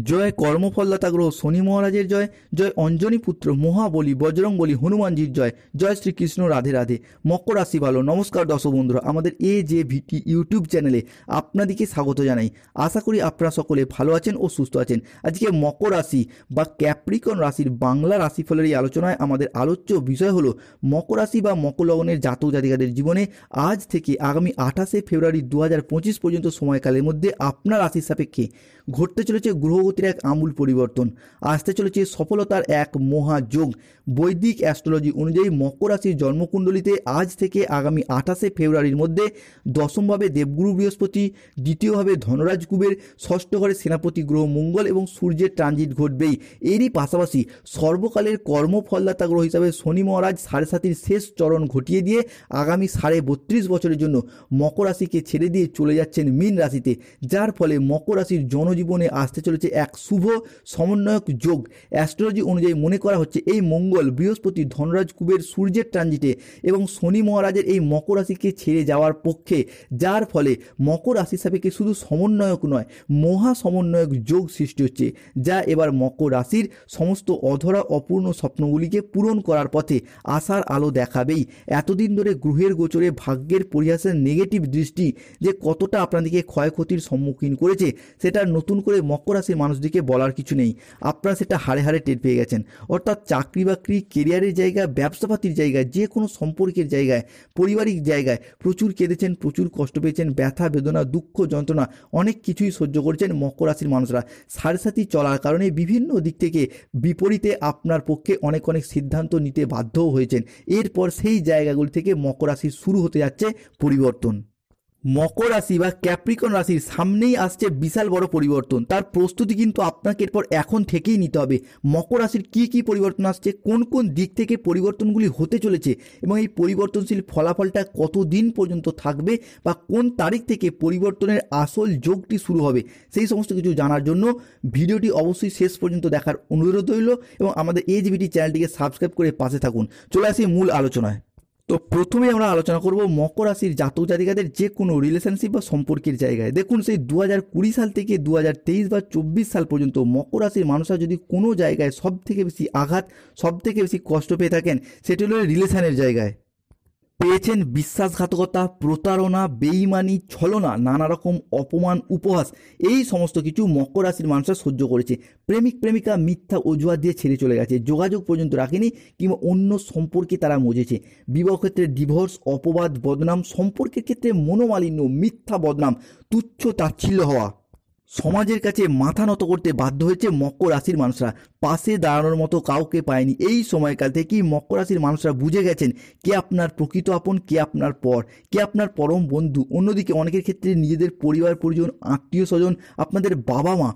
জয় কর্মফলদাতা গ্রহ শনি মহারাজের জয়, জয় অঞ্জনী পুত্র মহাবলী বজরংবলী হনুমানজির জয়, জয় শ্রীকৃষ্ণ রাধে রাধে। মকর রাশি ভালো। নমস্কার দর্শক বন্ধুরা, আমাদের AJVT ইউটিউব চ্যানেলে আপনাদেরকে স্বাগত জানাই। আশা করি আপনারা সকলে ভালো আছেন ও সুস্থ আছেন। আজকে মকর রাশি বা ক্যাপ্রিকন রাশির বাংলা রাশিফলের এই আলোচনায় আমাদের আলোচ্য বিষয় হলো মকর রাশি বা মকর লগ্নের জাতক জাতিকাদের জীবনে আজ থেকে আগামী 28শে ফেব্রুয়ারি 2025 পর্যন্ত সময়কালের মধ্যে আপনার রাশির সাপেক্ষে ঘটতে চলেছে গ্রহগতির এক আমূল পরিবর্তন, আসতে চলেছে সফলতার এক মহাযোগ। বৈদিক অ্যাস্ট্রোলজি অনুযায়ী মকর রাশির জন্মকুণ্ডলিতে আজ থেকে আগামী 28শে ফেব্রুয়ারির মধ্যে দশমভাবে দেবগুরু বৃহস্পতি, দ্বিতীয়ভাবে ধনরাজ কুবের, ষষ্ঠ ঘরে সেনাপতি গ্রহ মঙ্গল এবং সূর্যের ট্রানজিট ঘটবেই। এরই পাশাপাশি সর্বকালের কর্মফলদাতা গ্রহ হিসাবে শনি মহারাজ 7.5 শেষ চরণ ঘটিয়ে দিয়ে আগামী 32.5 বছরের জন্য মকর রাশিকে ছেড়ে দিয়ে চলে যাচ্ছেন মীন রাশিতে, যার ফলে মকর রাশির জনজীবনে আসতে চলেছে এক শুভ সমন্বয়ক যোগ। অ্যাস্ট্রোলজি অনুযায়ী মনে করা হচ্ছে এই মঙ্গল, বৃহস্পতি, ধনরাজ কুবের, সূর্যের ট্রানজিটে এবং শনি মহারাজের এই মকর রাশিকে ছেড়ে যাওয়ার পক্ষে, যার ফলে মকর রাশির সাপেক্ষে শুধু সমন্বয়ক নয়, মহা সমন্বয়ক যোগ সৃষ্টি হচ্ছে, যা এবার মকর রাশির সমস্ত অধরা অপূর্ণ স্বপ্নগুলিকে পূরণ করার পথে আশার আলো দেখাবেই। এতদিন ধরে গ্রহের গোচরে ভাগ্যের পরিহাসের নেগেটিভ দৃষ্টি যে কতটা আপনাদেরকে ক্ষয়ক্ষতির সম্মুখীন করেছে, সেটা নতুন করে মকর রাশির মানুষদেরকে বলার কিছু নেই। আপনারা সেটা হাড়ে হাড়ে টের পেয়ে গেছেন। অর্থাৎ চাকরি বাকরি, কেরিয়ারের জায়গা, ব্যবসাপাতির জায়গায়, যে কোনো সম্পর্কের জায়গায়, পারিবারিক জায়গায় প্রচুর কেঁদেছেন, প্রচুর কষ্ট পেয়েছেন, ব্যথা বেদনা, দুঃখ যন্ত্রণা অনেক কিছুই সহ্য করেছেন মকর রাশির মানুষরা। সাড়ে চলার কারণে বিভিন্ন দিক থেকে বিপরীতে আপনার পক্ষে অনেক সিদ্ধান্ত নিতে বাধ্যও হয়েছেন। এরপর সেই জায়গাগুলি থেকে মকর রাশির শুরু হতে যাচ্ছে পরিবর্তন। মকর রাশি বা ক্যাপ্রিকন রাশির সামনেই আসছে বিশাল বড় পরিবর্তন। তার প্রস্তুতি কিন্তু আপনাকে এরপর এখন থেকেই নিতে হবে। মকর রাশির কী কী পরিবর্তন আসছে, কোন কোন দিক থেকে পরিবর্তনগুলি হতে চলেছে এবং এই পরিবর্তনশীল ফলাফলটা কতদিন পর্যন্ত থাকবে বা কোন তারিখ থেকে পরিবর্তনের আসল যোগটি শুরু হবে, সেই সমস্ত কিছু জানার জন্য ভিডিওটি অবশ্যই শেষ পর্যন্ত দেখার অনুরোধ রইল এবং আমাদের AJVT চ্যানেলটিকে সাবস্ক্রাইব করে পাশে থাকুন। চলে আসি মূল আলোচনায়। তো প্রথমে আমরা আলোচনা করব মকর রাশির জাতক জাতিকাদের যে কোনো রিলেশনশিপ বা সম্পর্কের জায়গায়। দেখুন, সেই 2020 সাল থেকে 2023 বা 24 সাল পর্যন্ত মকর রাশির মানুষরা যদি কোনো জায়গায় সব থেকে বেশি আঘাত, সব থেকে বেশি কষ্ট পেয়ে থাকেন, সেটি হলো রিলেশনের জায়গায়। পেয়েছেন বিশ্বাসঘাতকতা, প্রতারণা, বেইমানি, ছলনা, নানা রকম অপমান, উপহাস, এই সমস্ত কিছু মকর রাশির মানুষরা সহ্য করেছে। প্রেমিক প্রেমিকা মিথ্যা অজুহাত দিয়ে ছেড়ে চলে গেছে, যোগাযোগ পর্যন্ত রাখেনি কিংবা অন্য সম্পর্কে তারা মজেছে। বিবাহ ক্ষেত্রে ডিভোর্স, অপবাদ, বদনাম, সম্পর্কের ক্ষেত্রে মনোমালিন্য, মিথ্যা বদনাম, তুচ্ছ তাচ্ছিল্য হওয়া, সমাজের কাছে মাথা নত করতে বাধ্য হয়েছে মকর রাশির মানুষরা। পাশে দাঁড়ানোর মতো কাউকে পায়নি। এই সময়কাল থেকেই মকর রাশির মানুষরা বুঝে গেছেন কে আপনার প্রকৃত আপন, কে আপনার পর, কে আপনার পরম বন্ধু। অন্যদিকে অনেকের ক্ষেত্রে নিজেদের পরিবার পরিজন, আত্মীয় স্বজন, আপনাদের বাবা মা,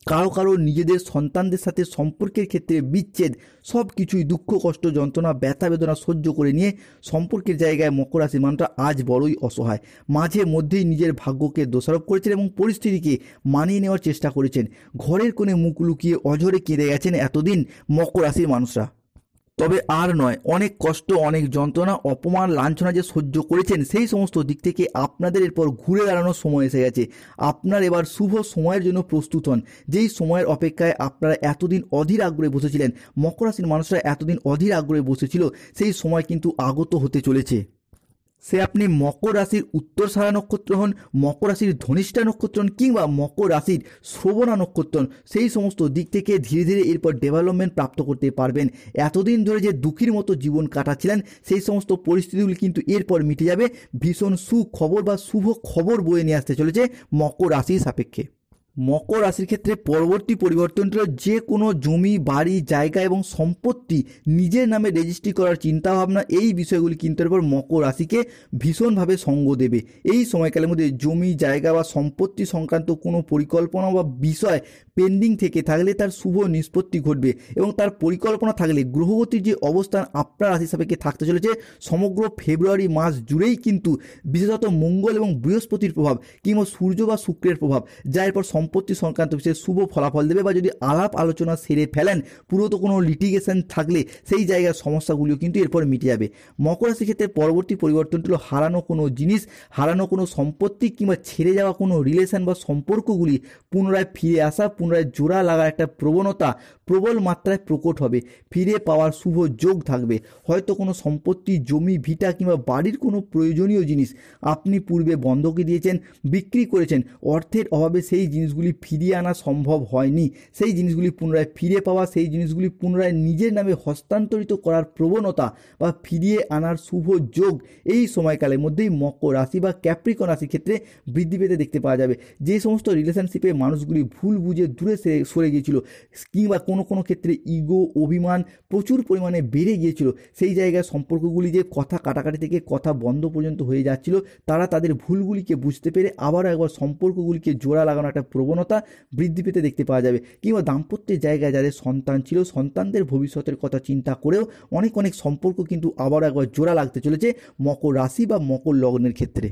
কারো কারো নিজেদের সন্তানদের সাথে সম্পর্কের ক্ষেত্রে বিচ্ছেদ, সব কিছুই দুঃখ কষ্ট যন্ত্রণা ব্যথা বেদনা সহ্য করে নিয়ে সম্পর্কের জায়গায় মকর রাশির মানুষরা আজ বড়ই অসহায়। মাঝে মধ্যেই নিজের ভাগ্যকে দোষারোপ করেছেন এবং পরিস্থিতিকে মানিয়ে নেওয়ার চেষ্টা করেছেন। ঘরের কোণে মুখ লুকিয়ে অঝরে কেঁদে গেছেন এতদিন মকর রাশির মানুষরা। তবে আর নয়, অনেক কষ্ট, অনেক যন্ত্রণা, অপমান, লাঞ্ছনা যে সহ্য করেছেন, সেই সমস্ত দিক থেকে আপনাদের এরপর ঘুরে দাঁড়ানোর সময় এসে গেছে। আপনার এবার শুভ সময়ের জন্য প্রস্তুত হন। যেই সময়ের অপেক্ষায় আপনারা এতদিন অধীর আগ্রহে বসেছিলেন, মকর রাশির মানুষরা এতদিন অধীর আগ্রহে বসেছিল, সেই সময় কিন্তু আগত হতে চলেছে। সে আপনি মকর রাশির উত্তরসারা নক্ষত্র হন, মকর রাশির ধনিষ্ঠা নক্ষত্র হন কিংবা মকর রাশির শ্রবণা নক্ষত্র হন, সেই সমস্ত দিক থেকে ধীরে ধীরে এরপর ডেভেলপমেন্ট প্রাপ্ত করতে পারবেন। এতদিন ধরে যে দুঃখীর মতো জীবন কাটাচ্ছিলেন, সেই সমস্ত পরিস্থিতিগুলি কিন্তু এরপর মিটে যাবে। ভীষণ সুখবর বা শুভ খবর বয়ে নিয়ে আসতে চলেছে মকর রাশির সাপেক্ষে। মকর রাশির ক্ষেত্রে পরবর্তী পরিবর্তনটি হলো যে কোনো জমি, বাড়ি, জায়গা এবং সম্পত্তি নিজের নামে রেজিস্ট্রি করার চিন্তাভাবনা, এই বিষয়গুলি কিন্তু এরপর মকর রাশিকে ভীষণভাবে সঙ্গ দেবে। এই সময়কালের মধ্যে জমি, জায়গা বা সম্পত্তি সংক্রান্ত কোনো পরিকল্পনা বা বিষয় পেন্ডিং থেকে থাকলে তার শুভ নিষ্পত্তি ঘটবে এবং তার পরিকল্পনা থাকলে গ্রহগতির যে অবস্থান আপনার রাশি সাপেক্ষে থাকতে চলেছে সমগ্র ফেব্রুয়ারি মাস জুড়েই, কিন্তু বিশেষত মঙ্গল এবং বৃহস্পতির প্রভাব কিংবা সূর্য বা শুক্রের প্রভাব, যা এরপর সম্পত্তি সংক্রান্ত বিষয়ে শুভ ফলাফল দেবে। বা যদি আলাপ আলোচনা সেরে ফেলেন, পুরোত কোনো লিটিগেশন থাকলে সেই জায়গার সমস্যাগুলিও কিন্তু এরপর মিটে যাবে। মকর রাশির ক্ষেত্রে পরবর্তী পরিবর্তনটি হলো হারানো কোনো জিনিস, হারানো কোনো সম্পত্তি কিংবা ছেড়ে যাওয়া কোনো রিলেশন বা সম্পর্কগুলি পুনরায় ফিরে আসা, পুনরায় জোড়া লাগার একটা প্রবণতা প্রবল মাত্রায় প্রকট হবে, ফিরে পাওয়ার শুভ যোগ থাকবে। হয়তো কোনো সম্পত্তি, জমি, ভিটা কিংবা বাড়ির কোনো প্রয়োজনীয় জিনিস আপনি পূর্বে বন্ধকে দিয়েছেন, বিক্রি করেছেন, অর্থের অভাবে সেই জিনিসগুলি ফিরিয়ে আনা সম্ভব হয়নি, সেই জিনিসগুলি পুনরায় ফিরে পাওয়া, সেই জিনিসগুলি পুনরায় নিজের নামে হস্তান্তরিত করার প্রবণতা বা ফিরিয়ে আনার শুভ যোগ এই সময়কালের মধ্যেই মকর রাশি বা ক্যাপ্রিকন রাশির ক্ষেত্রে বৃদ্ধি পেতে দেখতে পাওয়া যাবে। যে সমস্ত রিলেশনশিপে মানুষগুলি ভুল বুঝে দূরে সরে গিয়েছিল কিংবা কোনো কোনো ক্ষেত্রে ইগো, অভিমান প্রচুর পরিমাণে বেড়ে গিয়েছিল, সেই জায়গায় সম্পর্কগুলি যে কথা কাটাকাটি থেকে কথা বন্ধ পর্যন্ত হয়ে যাচ্ছিল, তারা তাদের ভুলগুলিকে বুঝতে পেরে আবারও একবার সম্পর্কগুলিকে জোড়া লাগানো একটা প্রবণতা বৃদ্ধি পেতে দেখতে পাওয়া যাবে। কিংবা দাম্পত্যের জায়গায় যাদের সন্তান ছিল, সন্তানদের ভবিষ্যতের কথা চিন্তা করেও অনেক অনেক সম্পর্ক কিন্তু আবারও একবার জোড়া লাগতে চলেছে মকর রাশি বা মকর লগ্নের ক্ষেত্রে।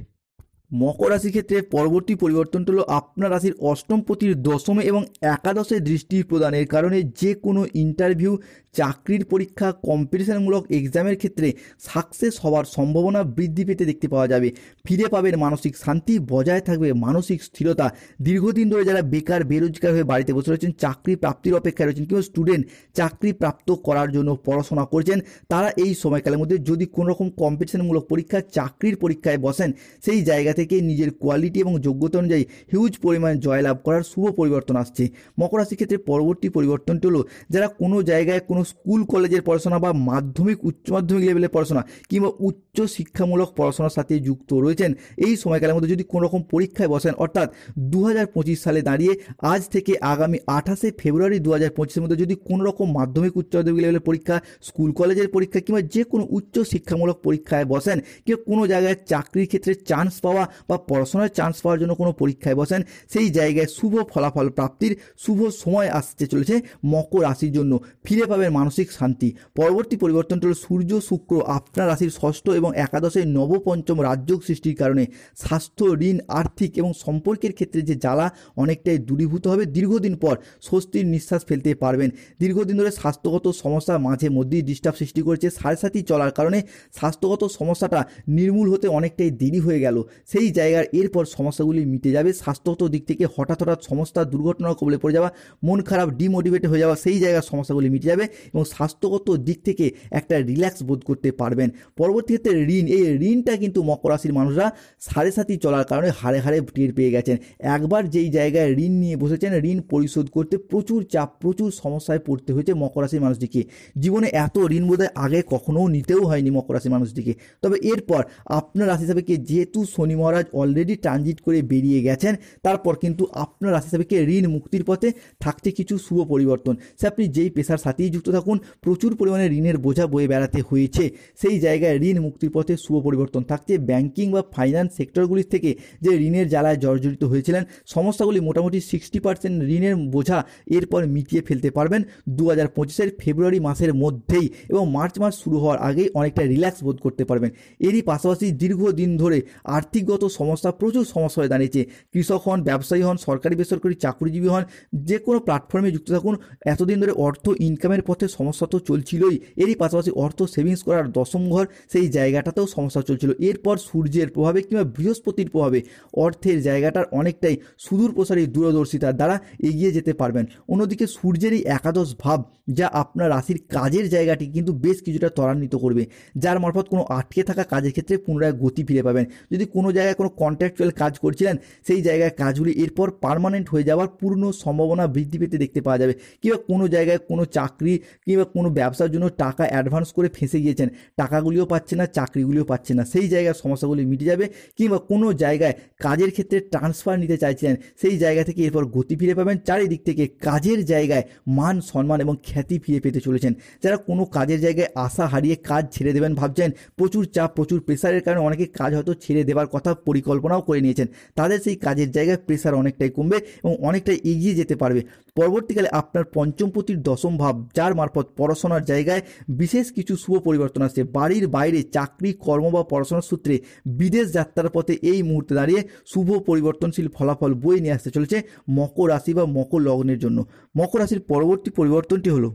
মকর রাশির ক্ষেত্রে পরবর্তী পরিবর্তনটা হলো আপনার রাশির অষ্টমপতির দশমে এবং একাদশে দৃষ্টি প্রদানের কারণে যে কোনো ইন্টারভিউ, চাকরির পরীক্ষা, কম্পিটিশনমূলক এক্সামের ক্ষেত্রে সাকসেস হওয়ার সম্ভাবনা বৃদ্ধি পেতে দেখতে পাওয়া যাবে। ফিরে পাবেন মানসিক শান্তি, বজায় থাকবে মানসিক স্থিরতা। দীর্ঘদিন ধরে যারা বেকার বেরোজগার হয়ে বাড়িতে বসে রয়েছেন, চাকরি প্রাপ্তির অপেক্ষায় রয়েছেন কিংবা স্টুডেন্ট চাকরি প্রাপ্ত করার জন্য পড়াশোনা করছেন, তারা এই সময়কালের মধ্যে যদি কোনো রকম কম্পিটিশনমূলক পরীক্ষা, চাকরির পরীক্ষায় বসেন, সেই জায়গা থেকে নিজের কোয়ালিটি এবং যোগ্যতা অনুযায়ী হিউজ পরিমাণ জয়লাভ করার শুভ পরিবর্তন আসছে। মকর রাশির ক্ষেত্রে পরবর্তী পরিবর্তনটি হলো যারা কোনো জায়গায় কোনো স্কুল কলেজের পড়াশোনা বা মাধ্যমিক, উচ্চ মাধ্যমিক লেভেলের পড়াশোনা কিংবা উচ্চ শিক্ষামূলক পড়াশোনার সাথে যুক্ত রয়েছেন, এই সময়কালের মধ্যে যদি কোনো রকম পরীক্ষায় বসেন, অর্থাৎ 2025 সালে দাঁড়িয়ে আজ থেকে আগামী 28শে ফেব্রুয়ারি 2025-এর মধ্যে যদি কোনো রকম মাধ্যমিক, উচ্চ মাধ্যমিক লেভেলের পরীক্ষা, স্কুল কলেজের পরীক্ষা কিংবা যে কোনো উচ্চ শিক্ষামূলক পরীক্ষায় বসেন, কিংবা কোনো জায়গায় চাকরির ক্ষেত্রে চান্স পাওয়া বা পড়াশোনায় চান্স পাওয়ার জন্য কোনো পরীক্ষায় বসেন, সেই জায়গায় শুভ ফলাফল প্রাপ্তির শুভ সময় আসতে চলেছে মকর রাশির জন্য। ফিরে পাবেন মানসিক শান্তি। পরবর্তী পরিবর্তনটা হল সূর্য শুক্র আপনার রাশির ষষ্ঠ এবং একাদশে নবপঞ্চম রাজযোগ সৃষ্টির কারণে স্বাস্থ্য, ঋণ, আর্থিক এবং সম্পর্কের ক্ষেত্রে যে জ্বালা অনেকটাই দূরীভূত হবে। দীর্ঘদিন পর স্বস্তির নিঃশ্বাস ফেলতে পারবেন। দীর্ঘদিন ধরে স্বাস্থ্যগত সমস্যা মাঝে মধ্যেই ডিস্টার্ব সৃষ্টি করেছে, সাড়ে সাথী চলার কারণে স্বাস্থ্যগত সমস্যাটা নির্মূল হতে অনেকটাই দেরি হয়ে গেল, সেই জায়গার এরপর সমস্যাগুলি মিটে যাবে। স্বাস্থ্যগত দিক থেকে হঠাৎ সমস্যা, দুর্ঘটনার কবলে পড়ে যাওয়া, মন খারাপ, ডিমোটিভেট হয়ে যাওয়া, সেই জায়গার সমস্যাগুলি মিটে যাবে এবং স্বাস্থ্যগত দিক থেকে একটা রিল্যাক্স বোধ করতে পারবেন। পরবর্তী ক্ষেত্রে ঋণ, এই ঋণটা কিন্তু মকর রাশির মানুষরা সাড়ে সাথী চলার কারণে হাড়ে হাড়ে টের পেয়ে গেছেন। একবার যেই জায়গায় ঋণ নিয়ে বসেছেন, ঋণ পরিশোধ করতে প্রচুর চাপ, প্রচুর সমস্যায় পড়তে হয়েছে মকর রাশির মানুষটিকে। জীবনে এত ঋণ বোধহয় আগে কখনোও নিতেও হয়নি মকর রাশির মানুষটিকে। তবে এরপর আপনার রাশি সাপেক্ষে যেহেতু শনি মহারাজ অলরেডি ট্রানজিট করে বেরিয়ে গেছেন, তারপর কিন্তু আপনার রাশি সাপেক্ষে ঋণ মুক্তির পথে থাকছে কিছু শুভ পরিবর্তন। সে আপনি যেই পেশার সাথেই যুক্ত থাকুন, প্রচুর পরিমাণে ঋণের বোঝা বয়ে বেড়াতে হয়েছে, সেই জায়গায় ঋণ মুক্তির পথে শুভ পরিবর্তন থাকছে। ব্যাংকিং বা ফাইন্যান্স সেক্টরগুলির থেকে যে ঋণের জ্বালায় জর্জরিত হয়েছিলেন, সমস্যাগুলি মোটামুটি 60% ঋণের বোঝা এরপর মিটিয়ে ফেলতে পারবেন 2025-এর ফেব্রুয়ারি মাসের মধ্যেই, এবং মার্চ মাস শুরু হওয়ার আগেই অনেকটা রিল্যাক্স বোধ করতে পারবেন। এরই পাশাপাশি দীর্ঘদিন ধরে আর্থিকগত সমস্যা, প্রচুর সমস্যা হয়ে দাঁড়িয়েছে। কৃষক হন, ব্যবসায়ী হন, সরকারি বেসরকারি চাকরিজীবী হন, যে কোনো প্ল্যাটফর্মে যুক্ত থাকুন, এতদিন ধরে অর্থ ইনকামের পথে সমস্যা তো চলছিলই, এরই পাশাপাশি অর্থ সেভিংস করার দশম ঘর, সেই জায়গাটাতেও সমস্যা চলছিল। এরপর সূর্যের প্রভাবে কিংবা বৃহস্পতির প্রভাবে অর্থের জায়গাটার অনেকটাই সুদূর প্রসারী দূরদর্শিতার দ্বারা এগিয়ে যেতে পারবেন। অন্যদিকে সূর্যের এই একাদশ ভাব, যা আপনার রাশির কাজের জায়গাটি কিন্তু বেশ কিছুটা ত্বরান্বিত করবে, যার মারফত কোনো আটকে থাকা কাজের ক্ষেত্রে পুনরায় গতি ফিরে পাবেন। যদি কোনো জায়গায় কোনো কন্ট্রাকচুয়াল কাজ করছিলেন, সেই জায়গায় কাজগুলি এরপর পার্মানেন্ট হয়ে যাওয়ার পূর্ণ সম্ভাবনা বৃদ্ধি পেতে দেখতে পাওয়া যাবে। কিংবা কোনো জায়গায় কোনো চাকরি কিংবা কোনো ব্যবসার জন্য টাকা অ্যাডভান্স করে ফেঁসে গিয়েছেন, টাকাগুলিও পাচ্ছে না, চাকরিগুলিও পাচ্ছে না, সেই জায়গায় সমস্যাগুলি মিটে যাবে। কিংবা কোনো জায়গায় কাজের ক্ষেত্রে ট্রান্সফার নিতে চাইছিলেন, সেই জায়গা থেকে এরপর গতি ফিরে পাবেন। চারিদিক থেকে কাজের জায়গায় মান সম্মান এবং খ্যাতি ফিরে পেতে চলেছেন। যারা কোনো কাজের জায়গায় আশা হারিয়ে কাজ ছেড়ে দেবেন ভাবছেন, প্রচুর চাপ, প্রচুর প্রেসারের কারণে অনেকে কাজ হয়তো ছেড়ে দেওয়ার কথা পরিকল্পনাও করে নিয়েছেন, তাদের সেই কাজের জায়গায় প্রেসার অনেকটাই কমবে এবং অনেকটাই এগিয়ে যেতে পারবে। পরবর্তীকালে আপনার পঞ্চমপতির দশম ভাব, যার মারফত পড়াশোনার জায়গায় বিশেষ কিছু শুভ পরিবর্তন আসছে। বাড়ির বাইরে চাকরি, কর্ম বা পড়াশোনার সূত্রে বিদেশ যাত্রার পথে এই মুহূর্তে দাঁড়িয়ে শুভ পরিবর্তনশীল ফলাফল বয়ে নিয়ে আসতে চলেছে মকর রাশি বা মকর লগ্নের জন্য। মকর রাশির পরবর্তী পরিবর্তনটি হলো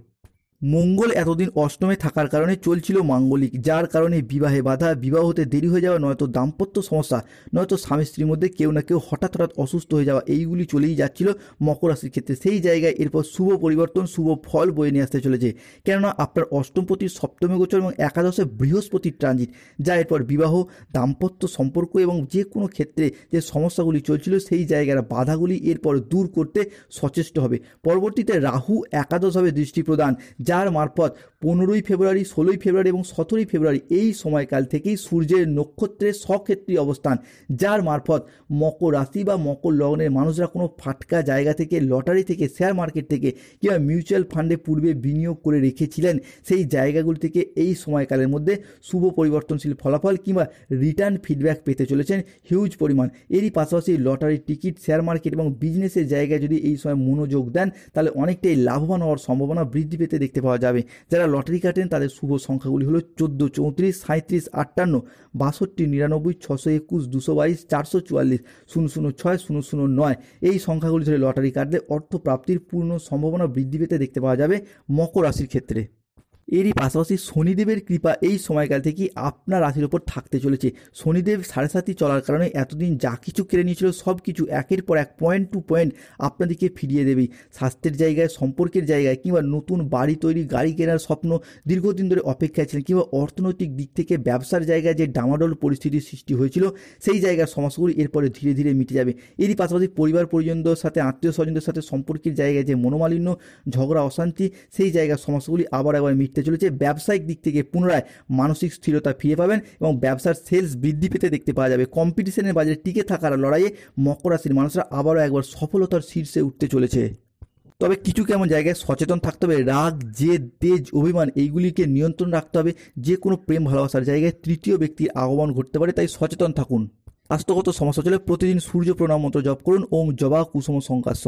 মঙ্গল এতদিন অষ্টমে থাকার কারণে চলছিল মাঙ্গলিক, যার কারণে বিবাহে বাধা, বিবাহ হতে দেরি হয়ে যাওয়া, নয়তো দাম্পত্য সমস্যা, নয়তো স্বামী স্ত্রীর মধ্যে কেউ না কেউ হঠাৎ অসুস্থ হয়ে যাওয়া, এইগুলি চলেই যাচ্ছিল মকর রাশির ক্ষেত্রে। সেই জায়গায় এরপর শুভ পরিবর্তন, শুভ ফল বয়ে নিয়ে আসতে চলেছে। কেননা আপনার অষ্টমপতির সপ্তমে গোচর এবং একাদশে বৃহস্পতির ট্রানজিট, যা এরপর বিবাহ, দাম্পত্য সম্পর্ক এবং যে কোনো ক্ষেত্রে যে সমস্যাগুলি চলছিল সেই জায়গার বাধাগুলি এরপর দূর করতে সচেষ্ট হবে। পরবর্তীতে রাহু একাদশভাবে দৃষ্টি প্রদান, যার মারফত 15ই ফেব্রুয়ারি, 16ই ফেব্রুয়ারি এবং 17ই ফেব্রুয়ারি এই সময়কাল থেকেই সূর্যের নক্ষত্রের স্বক্ষেত্রী অবস্থান, যার মারফত মকর রাশি বা মকর লগ্নের মানুষরা কোনো ফাটকা জায়গা থেকে, লটারি থেকে, শেয়ার মার্কেট থেকে কিংবা মিউচুয়াল ফান্ডে পূর্বে বিনিয়োগ করে রেখেছিলেন, সেই জায়গাগুলি থেকে এই সময়কালের মধ্যে শুভ পরিবর্তনশীল ফলাফল কিংবা রিটার্ন ফিডব্যাক পেতে চলেছেন হিউজ পরিমাণ। এরই পাশাপাশি লটারির টিকিট, শেয়ার মার্কেট এবং বিজনেসের জায়গায় যদি এই সময় মনোযোগ দেন তাহলে অনেকটাই লাভবান হওয়ার সম্ভাবনা বৃদ্ধি পেতে দেখতে পাওয়া যাবে। যারা লটারি কাটেন তাদের শুভ সংখ্যাগুলি হলো 14, 34, 37, 58, 62, 99, 621, 222, 444, 006, 009 এই সংখ্যাগুলি ধরে লটারি কাটলে অর্থ প্রাপ্তির পূর্ণ সম্ভাবনা বৃদ্ধি পেতে দেখতে পাওয়া যাবে মকর রাশির ক্ষেত্রে। এরই পাশাপাশি শনিদেবের কৃপা এই সময়কাল থেকেই আপনার রাশির ওপর থাকতে চলেছে। শনিদেব 7.5 চলার কারণে এতদিন যা কিছু কেড়ে নিয়েছিল সব কিছু একের পর এক পয়েন্ট টু পয়েন্ট আপনাদেরকে ফিরিয়ে দেবেই। স্বাস্থ্যের জায়গায়, সম্পর্কের জায়গায় কিংবা নতুন বাড়ি তৈরি, গাড়ি কেনার স্বপ্ন দীর্ঘদিন ধরে অপেক্ষায় ছিলেন, কিংবা অর্থনৈতিক দিক থেকে ব্যবসার জায়গায় যে ডামাডোল পরিস্থিতির সৃষ্টি হয়েছিল সেই জায়গার সমস্যাগুলি এরপরে ধীরে ধীরে মিটে যাবে। এরই পাশাপাশি পরিবার পরিজনদের সাথে, আত্মীয় স্বজনদের সাথে সম্পর্কের জায়গায় যে মনোমালিন্য, ঝগড়া, অশান্তি সেই জায়গার সমস্যাগুলি আবার একবার মিটতে চলেছে। ব্যবসায়িক দিক থেকে পুনরায় মানসিক স্থিরতা ফিরে পাবেন এবং ব্যবসার সেলস বৃদ্ধি পেতে দেখতে পাওয়া যাবে। কম্পিটিশনের বাজারে টিকে থাকার লড়াইয়ে মকর রাশির মানুষরা আবারও একবার সফলতার শীর্ষে উঠতে চলেছে। তবে কিছু কেমন জায়গায় সচেতন থাকতে হবে। রাগ, জেদ, তেজ, অভিমান এইগুলিকে নিয়ন্ত্রণ রাখতে হবে। যে কোনো প্রেম ভালোবাসার জায়গায় তৃতীয় ব্যক্তির আগমন ঘটতে পারে, তাই সচেতন থাকুন। স্বাস্থ্যগত সমস্যা চলে প্রতিদিন সূর্য প্রণাম মন্ত্র জপ করুন। ওম জবা কুসুম সংকাশম।